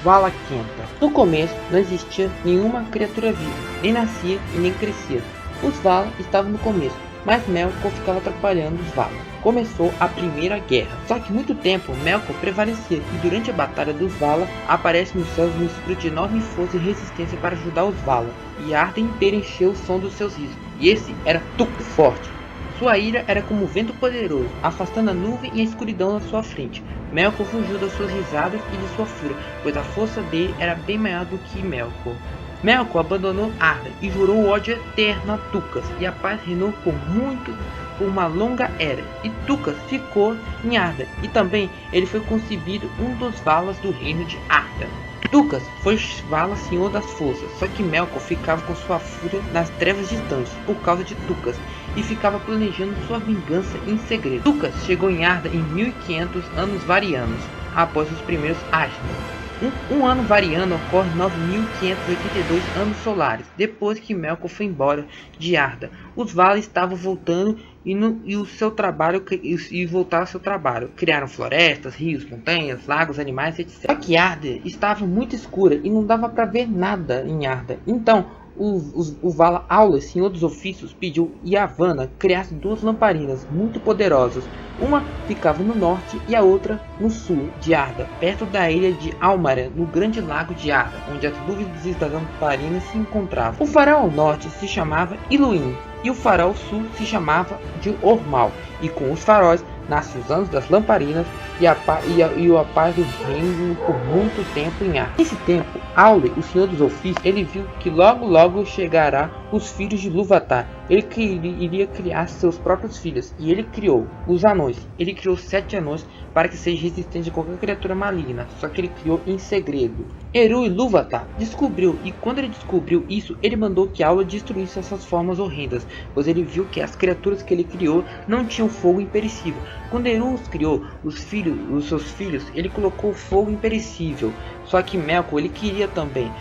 Vala Quenta. No começo não existia nenhuma criatura viva, nem nascia e nem crescia. Os Vala estavam no começo, mas Melkor ficava atrapalhando os Vala. Começou a Primeira Guerra, só que muito tempo Melkor prevalecia e durante a Batalha dos Vala aparece nos céus um espírito de enorme força e resistência para ajudar os Vala, e a Arda inteira encheu o som dos seus risos, e esse era Tukas forte. Sua ira era como um vento poderoso, afastando a nuvem e a escuridão na sua frente. Melkor fugiu das suas risadas e de sua fúria, pois a força dele era bem maior do que Melkor. Melkor abandonou Arda e jurou o ódio eterno a Tukas, e a paz reinou por uma longa era, e Tukas ficou em Arda, e também ele foi concebido um dos Valas do reino de Arda. Tukas foi Vala Senhor das Forças, só que Melkor ficava com sua fúria nas trevas distantes por causa de Tukas, e ficava planejando sua vingança em segredo. Tukas chegou em Arda em 1500 anos varianos, após os primeiros Ashnar. Um ano variano ocorre 9.582 anos solares, depois que Melkor foi embora de Arda. Os Vala estavam voltando e voltaram ao seu trabalho. Criaram florestas, rios, montanhas, lagos, animais, etc. Só que Arda estava muito escura e não dava para ver nada em Arda. Então o Vala Aule, Senhor dos Ofícios, pediu Yavanna criasse duas lamparinas muito poderosas. Uma ficava no norte e a outra no sul de Arda, perto da ilha de Almaren, no grande lago de Arda, onde as luzes das lamparinas se encontravam. O farol ao norte se chamava Iluin e o farol ao sul se chamava de Ormal, e com os faróis nascem os anos das lamparinas e a paz do reino por muito tempo em Arda. Nesse tempo, Aule, o Senhor dos Ofícios, ele viu que logo chegará os filhos de Ilúvatar. Ele iria criar seus próprios filhos, e ele criou os anões. Ele criou 7 anões para que sejam resistentes a qualquer criatura maligna, só que ele criou em segredo. Eru Ilúvatar descobriu, e quando ele descobriu isso, ele mandou que Aule destruísse essas formas horrendas, pois ele viu que as criaturas que ele criou não tinham fogo imperecível. Quando Eru os criou, os seus filhos, ele colocou fogo imperecível. Só que Melkor ele queria também,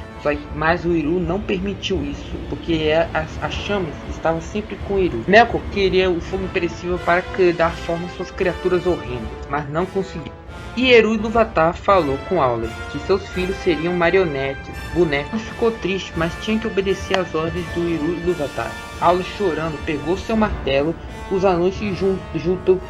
mas o Eru não permitiu isso, porque as chamas estavam sempre com Eru. Melkor queria o fogo imperecível para dar forma às suas criaturas horrendas, mas não conseguiu. E Eru Ilúvatar falou com Aule que seus filhos seriam marionetes, bonecos. Ficou triste, mas tinha que obedecer às ordens do Eru Ilúvatar. Aule, chorando, pegou seu martelo. Os anões se juntando,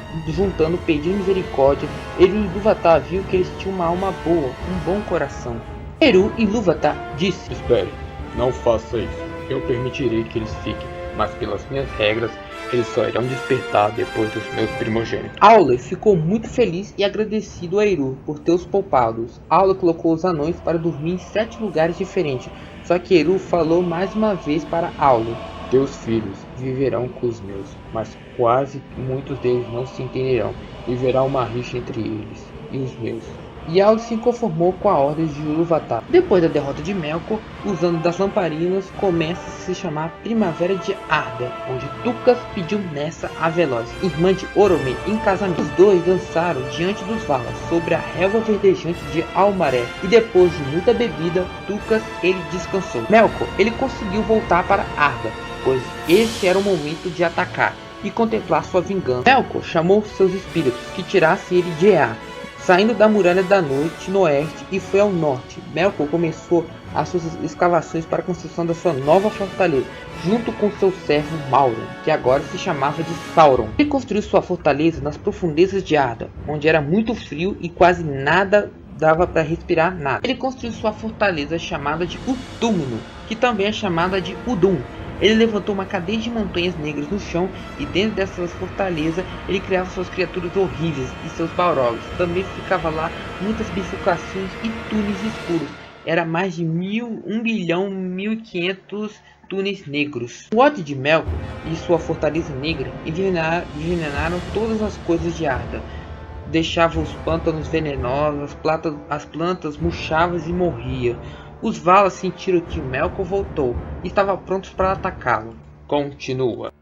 pedindo misericórdia. Eru Ilúvatar viu que eles tinham uma alma boa, um bom coração. Eru Ilúvatar disse: Espere, não faça isso. Eu permitirei que eles fiquem, mas pelas minhas regras, eles só irão despertar depois dos meus primogênitos. Aule ficou muito feliz e agradecido a Eru por ter os poupado. Aule colocou os anões para dormir em 7 lugares diferentes. Só que Eru falou mais uma vez para Aule: Teus filhos viverão com os meus, mas quase muitos deles não se entenderão. Haverá uma rixa entre eles e os meus. E Aule se conformou com a ordem de Ilúvatar. Depois da derrota de Melkor, os anos das lamparinas começa a se chamar Primavera de Arda, onde Tukas pediu Nessa a Veloz, irmã de Orome, em casamento. Os dois dançaram diante dos Valas, sobre a relva verdejante de Almaré, e depois de muita bebida, Tukas ele descansou. Melkor ele conseguiu voltar para Arda, pois esse era o momento de atacar e contemplar sua vingança. Melkor chamou seus espíritos que tirassem ele de Ea, saindo da Muralha da Noite no oeste e foi ao norte. Melkor começou as suas escavações para a construção da sua nova fortaleza, junto com seu servo Mauron, que agora se chamava de Sauron. Ele construiu sua fortaleza nas profundezas de Arda, onde era muito frio e quase nada dava para respirar nada. Ele construiu sua fortaleza chamada de Utumno, que também é chamada de Udum. Ele levantou uma cadeia de montanhas negras no chão, e dentro dessas fortalezas ele criava suas criaturas horríveis e seus balrogs. Também ficava lá muitas bifurcações e túneis escuros. Era mais de 1.500.000 túneis negros. O ódio de Melkor e sua fortaleza negra envenenaram todas as coisas de Arda. Deixava os pântanos venenosos, as plantas murchavam e morriam. Os Valas sentiram que Melkor voltou e estavam prontos para atacá-lo. Continua.